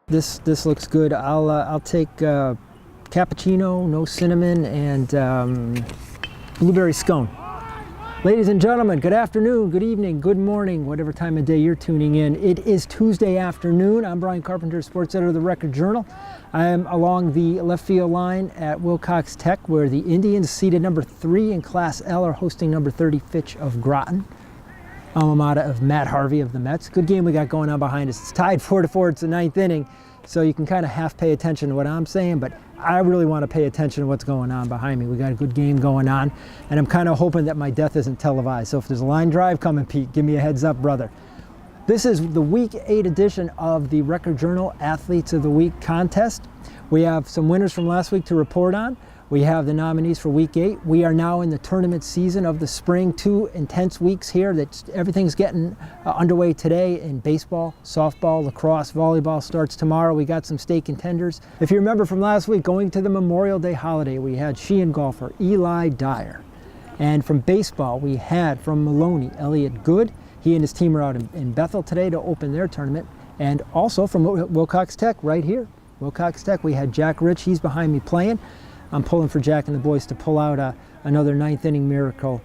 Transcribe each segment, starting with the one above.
This looks good. I'll take cappuccino, no cinnamon, and blueberry scone. Ladies and gentlemen, good afternoon, good evening, good morning, whatever time of day you're tuning in. It is Tuesday afternoon. I'm Brian Carpenter, sports editor of the Record Journal. I am along the left field line at Wilcox Tech, where the Indians, seeded number 3 in Class L, are hosting number 30 Fitch of Groton, alma mater of Matt Harvey of the Mets. Good game we got going on behind us. It's tied 4-4. It's the 9th inning, so you can kind of half pay attention to what I'm saying, but I really want to pay attention to what's going on behind me. We got a good game going on, and I'm kind of hoping that my death isn't televised. So if there's a line drive coming, Pete, give me a heads up, brother. This is the Week 8 edition of the Record Journal Athletes of the Week contest. We have some winners from last week to report on. We have the nominees for Week 8. We are now in the tournament season of the spring. 2 intense weeks here. Everything's getting underway today in baseball, softball, lacrosse, volleyball starts tomorrow. We got some state contenders. If you remember from last week, going to the Memorial Day holiday, we had Sheehan golfer Eli Dyer. And from baseball, we had from Maloney, Elliot Good. He and his team are out in Bethel today to open their tournament. And also from Wilcox Tech, right here. Wilcox Tech, we had Jack Rich. He's behind me playing. I'm pulling for Jack and the boys to pull out another 9th inning miracle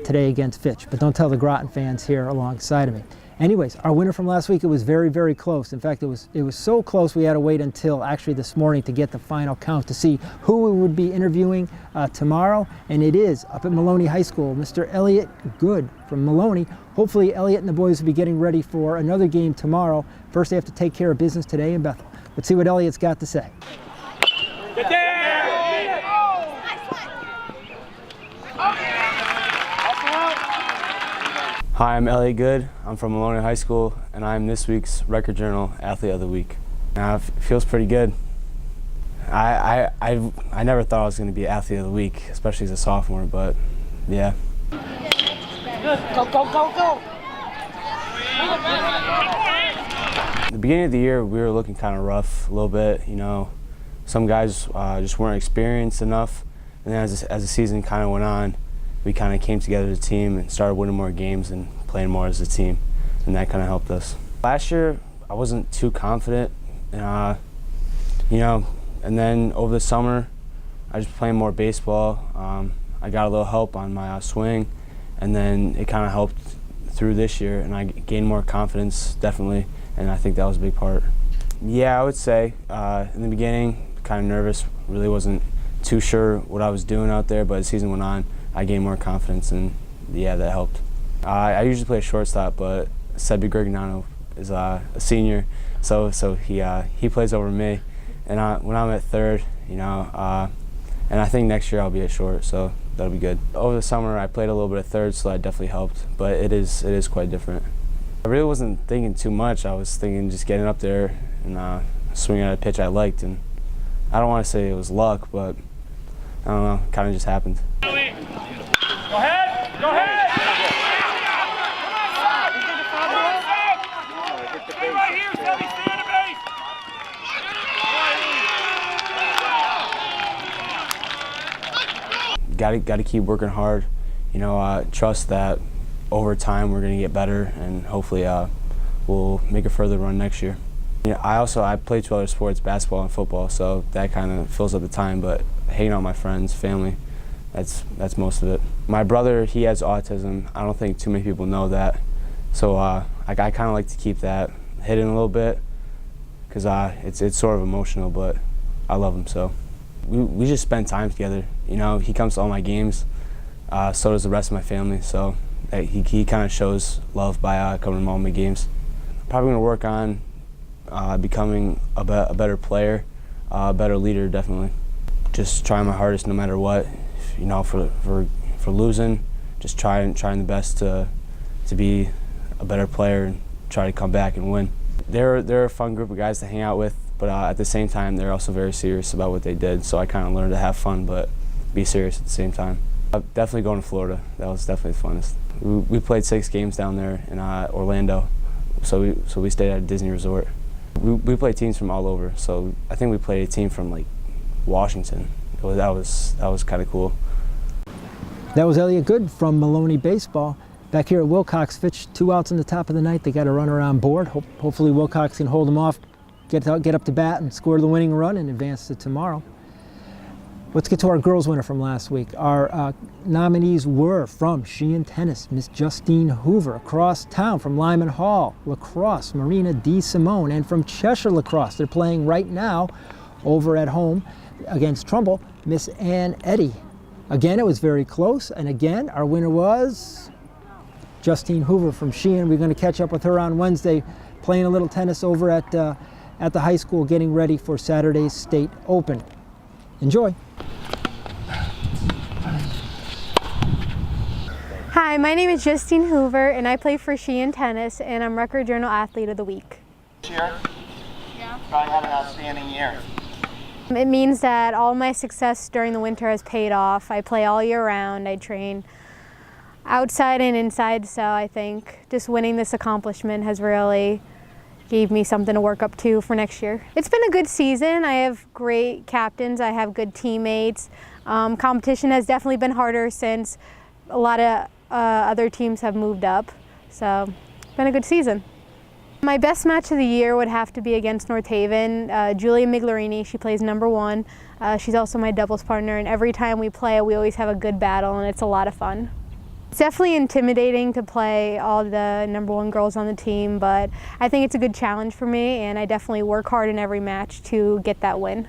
today against Fitch. But don't tell the Groton fans here alongside of me. Anyways, our winner from last week, it was very, very close. In fact, it was so close we had to wait until actually this morning to get the final count to see who we would be interviewing tomorrow. And it is up at Maloney High School, Mr. Elliot Good from Maloney. Hopefully Elliot and the boys will be getting ready for another game tomorrow. First they have to take care of business today in Bethel. Let's see what Elliot's got to say. Get there! Hi, I'm Elliot Good. I'm from Maloney High School, and I'm this week's Record Journal Athlete of the Week. Now, it feels pretty good. I never thought I was going to be Athlete of the Week, especially as a sophomore, but yeah. Go, go, go, go! At the beginning of the year, we were looking kind of rough a little bit. You know, some guys just weren't experienced enough, and then as the season kind of went on, we kind of came together as a team and started winning more games and playing more as a team, and that kind of helped us. Last year, I wasn't too confident, you know, and then over the summer, I was playing more baseball. I got a little help on my swing, and then it kind of helped through this year, and I gained more confidence, definitely, and I think that was a big part. Yeah, I would say in the beginning, kind of nervous, really wasn't too sure what I was doing out there, but as the season went on, I gained more confidence, and yeah, that helped. I usually play shortstop, but Sebi Gregnano is a senior, so he plays over me, and when I'm at third, you know, and I think next year I'll be at short, so that'll be good. Over the summer, I played a little bit at third, so that definitely helped, but it is quite different. I really wasn't thinking too much. I was thinking just getting up there and swinging at a pitch I liked, and I don't want to say it was luck, but I don't know, it kind of just happened. Go ahead! Go ahead! Stay right here, Shelby. Stay on the base. Got to keep working hard. You know, trust that over time we're going to get better, and hopefully we'll make a further run next year. You know, I play 2 other sports, basketball and football, so that kind of fills up the time. But hanging out with my friends, family, that's most of it. My brother, he has autism. I don't think too many people know that, so I kind of like to keep that hidden a little bit, because it's sort of emotional, but I love him, so we just spend time together. You know, he comes to all my games, so does the rest of my family, so he kind of shows love by coming to all my games. Probably going to work on becoming a better player, a better leader, definitely. Just trying my hardest no matter what. You know, for losing, just trying the best to be a better player and try to come back and win. They're a fun group of guys to hang out with, but at the same time, they're also very serious about what they did. So I kind of learned to have fun, but be serious at the same time. Definitely going to Florida. That was definitely the funnest. We played 6 games down there in Orlando, so we stayed at a Disney resort. We played teams from all over. So I think we played a team from like Washington. That was kind of cool. That was Elliot Good from Maloney Baseball. Back here at Wilcox, Fitch, 2 outs in the top of the 9th. They got a runner on board. Hopefully Wilcox can hold them off. get up to bat and score the winning run and advance to tomorrow. Let's get to our girls' winner from last week. Our nominees were from Sheehan Tennis, Miss Justine Hoover, across town from Lyman Hall, Lacrosse, Marina D. Simone, and from Cheshire Lacrosse. They're playing right now over at home against Trumbull, Miss Ann Eddy. Again, it was very close, and again, our winner was Justine Hoover from Sheehan. We're going to catch up with her on Wednesday, playing a little tennis over at the high school, getting ready for Saturday's State Open. Enjoy. Hi, my name is Justine Hoover, and I play for Sheehan Tennis, and I'm Record Journal Athlete of the Week. This year? Yeah. Probably had an outstanding year. It means that all my success during the winter has paid off. I play all year round. I train outside and inside, so I think just winning this accomplishment has really gave me something to work up to for next year. It's been a good season. I have great captains. I have good teammates. Competition has definitely been harder since a lot of other teams have moved up, so it's been a good season. My best match of the year would have to be against North Haven. Julia Miglerini, she plays #1. She's also my doubles partner, and every time we play, we always have a good battle, and it's a lot of fun. It's definitely intimidating to play all the #1 girls on the team, but I think it's a good challenge for me, and I definitely work hard in every match to get that win.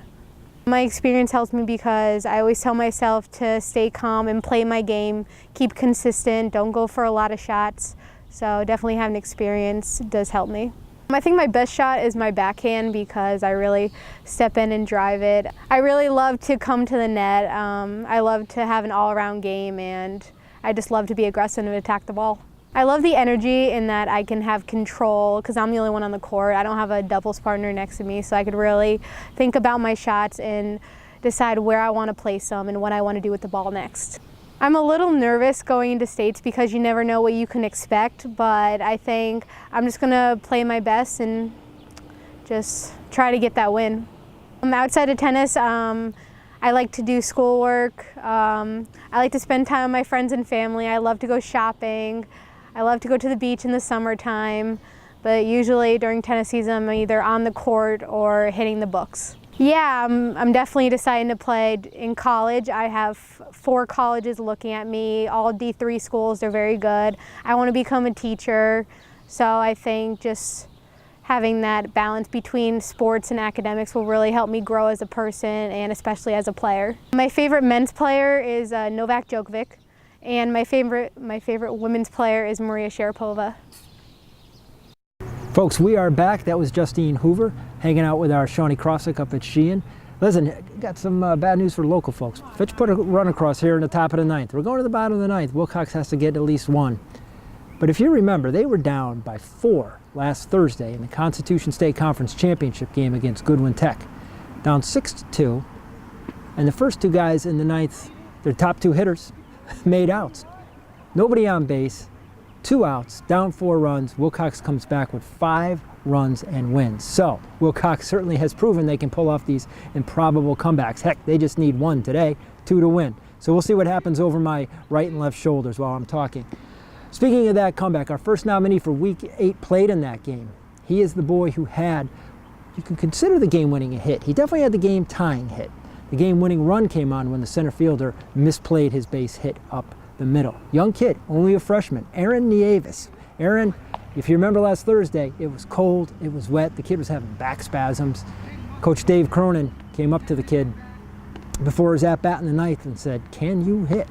My experience helps me because I always tell myself to stay calm and play my game, keep consistent, don't go for a lot of shots. So definitely having experience does help me. I think my best shot is my backhand because I really step in and drive it. I really love to come to the net. I love to have an all-around game, and I just love to be aggressive and attack the ball. I love the energy in that I can have control because I'm the only one on the court. I don't have a doubles partner next to me, so I could really think about my shots and decide where I want to place them and what I want to do with the ball next. I'm a little nervous going into states because you never know what you can expect, but I think I'm just going to play my best and just try to get that win. Outside of tennis, I like to do schoolwork. I like to spend time with my friends and family. I love to go shopping. I love to go to the beach in the summertime, but usually during tennis season, I'm either on the court or hitting the books. Yeah, I'm definitely deciding to play in college. I have 4 colleges looking at me, all D3 schools. They're very good. I want to become a teacher, so I think just having that balance between sports and academics will really help me grow as a person and especially as a player. My favorite men's player is Novak Djokovic, and my favorite women's player is Maria Sharapova. Folks, we are back. That was Justine Hoover hanging out with our Shawnee Crossick up at Sheehan. Listen, got some bad news for local folks. Fitch put a run across here in the top of the 9th. We're going to the bottom of the 9th. Wilcox has to get at least 1. But if you remember, they were down by 4 last Thursday in the Constitution State Conference Championship game against Goodwin Tech. Down 6-2, and the first 2 guys in the 9th, their top 2 hitters, made outs. Nobody on base, 2 outs, down 4 runs. Wilcox comes back with 5 runs and wins. So Wilcox certainly has proven they can pull off these improbable comebacks. Heck, they just need 1 today, 2 to win. So we'll see what happens over my right and left shoulders while I'm talking. Speaking of that comeback, our first nominee for Week 8 played in that game. He is the boy who had, you can consider the game-winning hit. He definitely had the game-tying hit. The game-winning run came on when the center fielder misplayed his base hit up the middle. Young kid, only a freshman, Aaron Nieves. Aaron, if you remember last Thursday, it was cold, it was wet, the kid was having back spasms. Coach Dave Cronin came up to the kid before his at-bat in the 9th and said, "Can you hit?"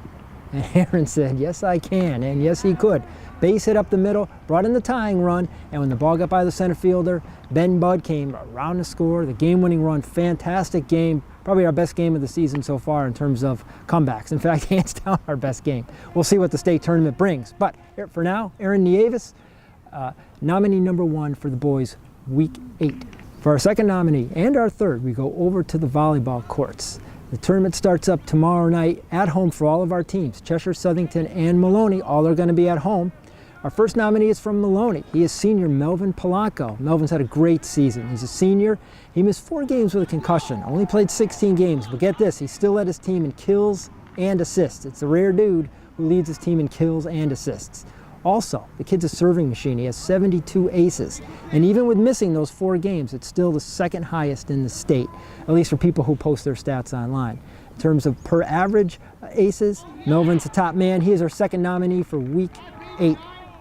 And Aaron said, "Yes, I can," and yes, he could. Base hit up the middle, brought in the tying run, and when the ball got by the center fielder, Ben Budd came around to score, the game-winning run. Fantastic game, probably our best game of the season so far in terms of comebacks. In fact, hands down our best game. We'll see what the state tournament brings. But for now, Aaron Nieves, nominee #1 for the boys, Week 8. For our second nominee and our third, we go over to the volleyball courts. The tournament starts up tomorrow night at home for all of our teams. Cheshire, Southington, and Maloney, all are going to be at home. Our first nominee is from Maloney. He is senior Melvin Polanco. Melvin's had a great season. He's a senior. He missed 4 games with a concussion, only played 16 games, but get this, he still led his team in kills and assists. It's a rare dude who leads his team in kills and assists. Also, the kid's a serving machine. He has 72 aces. And even with missing those 4 games, it's still the second highest in the state, at least for people who post their stats online. In terms of per average aces, Melvin's the top man. He is our second nominee for Week 8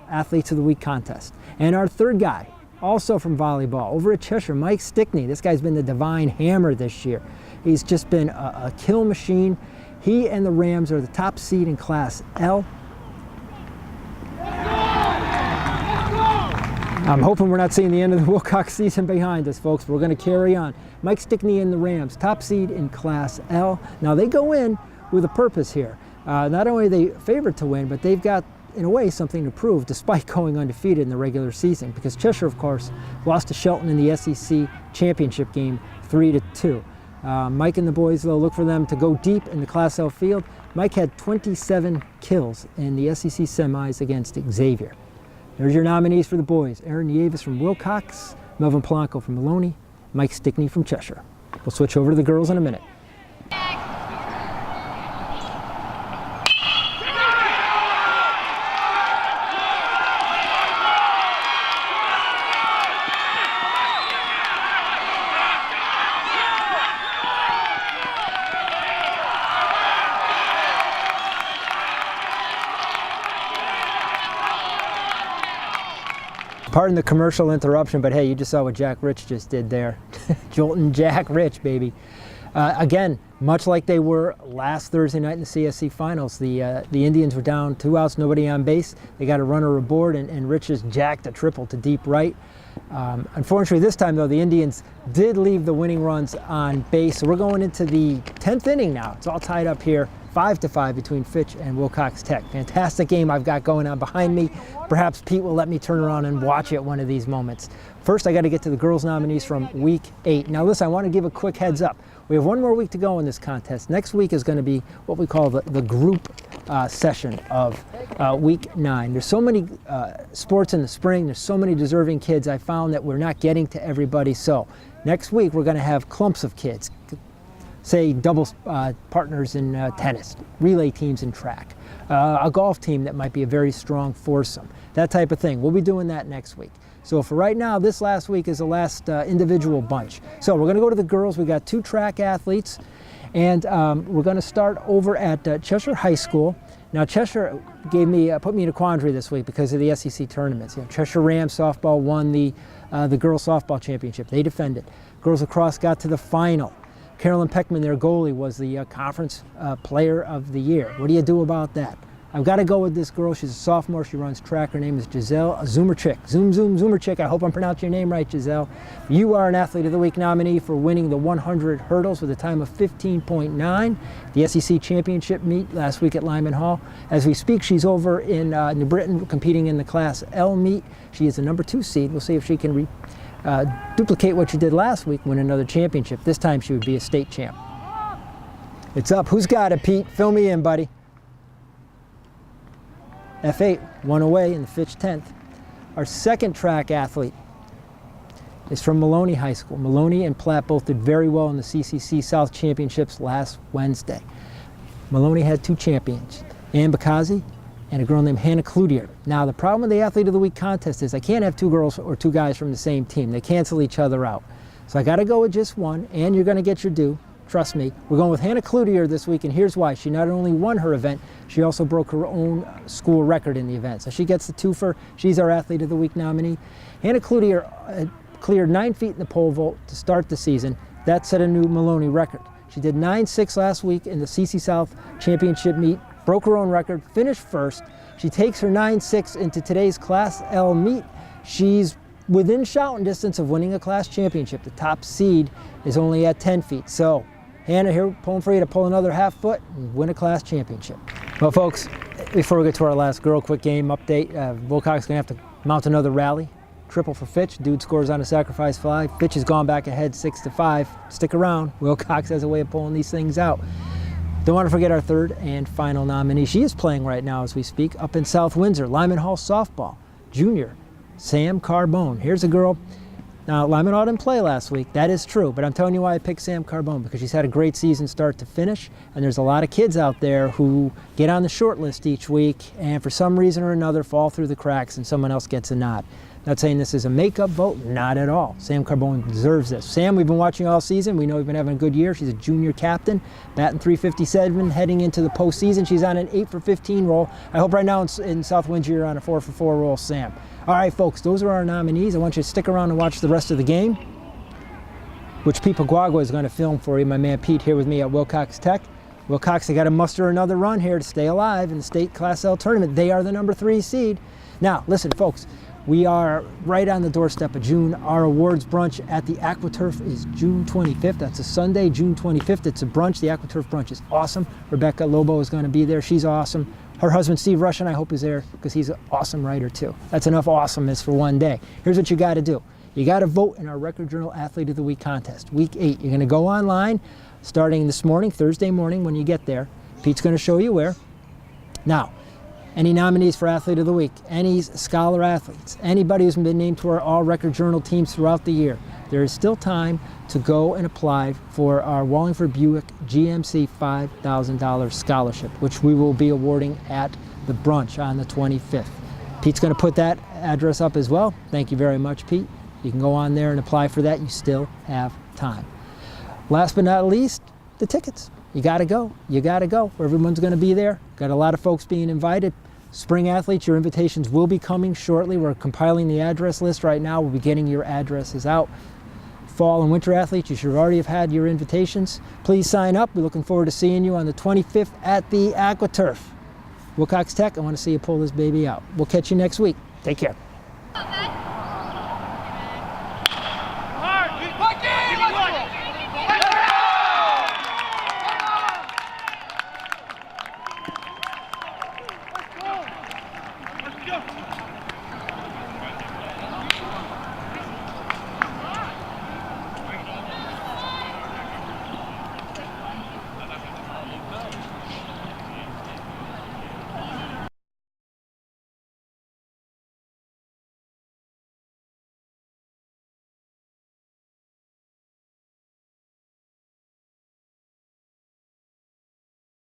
Athletes of the Week contest. And our third guy, also from volleyball, over at Cheshire, Mike Stickney. This guy's been the divine hammer this year. He's just been a kill machine. He and the Rams are the top seed in Class L. I'm hoping we're not seeing the end of the Wilcox season behind us, folks. We're going to carry on. Mike Stickney and the Rams, top seed in Class L. Now, they go in with a purpose here. Not only are they favored to win, but they've got, in a way, something to prove, despite going undefeated in the regular season. Because Cheshire, of course, lost to Shelton in the SEC championship game 3-2. Mike and the boys, they'll look for them to go deep in the Class L field. Mike had 27 kills in the SEC semis against Xavier. There's your nominees for the boys. Aaron Yavis from Wilcox, Melvin Polanco from Maloney, Mike Stickney from Cheshire. We'll switch over to the girls in a minute. Pardon the commercial interruption, but hey, you just saw what Jack Rich just did there. Joltin' Jack Rich, baby. Again, much like they were last Thursday night in the CSC finals, the Indians were down 2 outs, nobody on base. They got a runner aboard, and Rich just jacked a triple to deep right. Unfortunately, this time, though, the Indians did leave the winning runs on base. So we're going into the 10th inning now. It's all tied up here, 5-5 between Fitch and Wilcox Tech. Fantastic game I've got going on behind me. Perhaps Pete will let me turn around and watch it one of these moments. First, I got to get to the girls' nominees from Week 8. Now, listen, I want to give a quick heads up. We have one more week to go in this contest. Next week is going to be what we call the group session of Week 9. There's so many sports in the spring. There's so many deserving kids. I found that we're not getting to everybody. So next week, we're going to have clumps of kids. Say doubles partners in tennis, relay teams in track, a golf team that might be a very strong foursome, that type of thing. We'll be doing that next week. So for right now, this last week is the last individual bunch. So we're going to go to the girls. We got 2 track athletes, and we're going to start over at Cheshire High School. Now Cheshire put me in a quandary this week because of the SEC tournaments. You know, Cheshire Rams softball won the girls softball championship. They defended. Girls lacrosse got to the final. Carolyn Peckman, their goalie, was the conference player of the year. What do you do about that? I've got to go with this girl. She's a sophomore. She runs track. Her name is Giselle Zumerchick. Zumerchick. I hope I'm pronouncing your name right, Giselle. You are an Athlete of the Week nominee for winning the 100 hurdles with a time of 15.9. The SEC championship meet last week at Lyman Hall. As we speak, she's over in New Britain competing in the Class L meet. She is the number 2 seed. We'll see if she can duplicate what she did last week, win another championship. This time she would be a state champ. It's up. Who's got it, Pete? Fill me in, buddy. F8, 1 away in the Fitch 10th. Our second track athlete is from Maloney High School. Maloney and Platt both did very well in the CCC South Championships last Wednesday. Maloney had 2 champions, Ann Bakazi and a girl named Hannah Cloutier. Now, the problem with the Athlete of the Week contest is I can't have 2 girls or 2 guys from the same team. They cancel each other out. So I got to go with just one, and you're going to get your due. Trust me. We're going with Hannah Cloutier this week, and here's why. She not only won her event, she also broke her own school record in the event. So she gets the twofer. She's our Athlete of the Week nominee. Hannah Cloutier cleared 9 feet in the pole vault to start the season. That set a new Maloney record. She did 9.6 last week in the CC South Championship meet, broke her own record, finished first. She takes her 9.6 into today's Class L meet. She's within shouting distance of winning a class championship. The top seed is only at 10 feet. So, Hannah, here, pulling for you to pull another half foot and win a class championship. Well, folks, before we get to our last girl quick game update, Wilcox is going to have to mount another rally. Triple for Fitch. Dude scores on a sacrifice fly. Fitch has gone back ahead 6-5. Stick around. Wilcox has a way of pulling these things out. Don't want to forget our third and final nominee. She is playing right now as we speak up in South Windsor. Lyman Hall softball. Junior Sam Carbone. Here's a girl Now, Limonau didn't play last week. That is true. But I'm telling you why I picked Sam Carbone, because she's had a great season start to finish. And there's a lot of kids out there who get on the short list each week and for some reason or another fall through the cracks and someone else gets a nod. Not saying this is a makeup vote, not at all. Sam Carbone deserves this. Sam, we've been watching all season. We know we've been having a good year. She's a junior captain, batting .357, heading into the postseason. She's on an 8 for 15 roll. I hope right now in South Windsor you're on a 4 for 4 roll, Sam. All right, folks, those are our nominees. I want you to stick around and watch the rest of the game, which Pete Paguagua is going to film for you. My man Pete here with me at Wilcox Tech. Wilcox, they got to muster another run here to stay alive in the state Class L tournament. They are the number 3 seed. Now, listen, folks, we are right on the doorstep of June. Our awards brunch at the AquaTurf is June 25th. That's a Sunday, June 25th. It's a brunch. The AquaTurf brunch is awesome. Rebecca Lobo is going to be there. She's awesome. Her husband, Steve Russian, I hope is there because he's an awesome writer too. That's enough awesomeness for one day. Here's what you got to do. You got to vote in our Record Journal Athlete of the Week contest, Week 8. You're going to go online starting this morning, Thursday morning when you get there. Pete's going to show you where. Now, any nominees for Athlete of the Week, any scholar athletes, anybody who's been named to our All Record Journal teams throughout the year, there is still time to go and apply for our Wallingford Buick GMC $5,000 scholarship, which we will be awarding at the brunch on the 25th. Pete's going to put that address up as well. Thank you very much, Pete. You can go on there and apply for that. You still have time. Last but not least, the tickets. You got to go. You got to go. Everyone's going to be there. Got a lot of folks being invited. Spring athletes, your invitations will be coming shortly. We're compiling the address list right now. We'll be getting your addresses out. Fall and winter athletes, you should already have had your invitations. Please sign up. We're looking forward to seeing you on the 25th at the AquaTurf. Wilcox Tech, I want to see you pull this baby out. We'll catch you next week. Take care.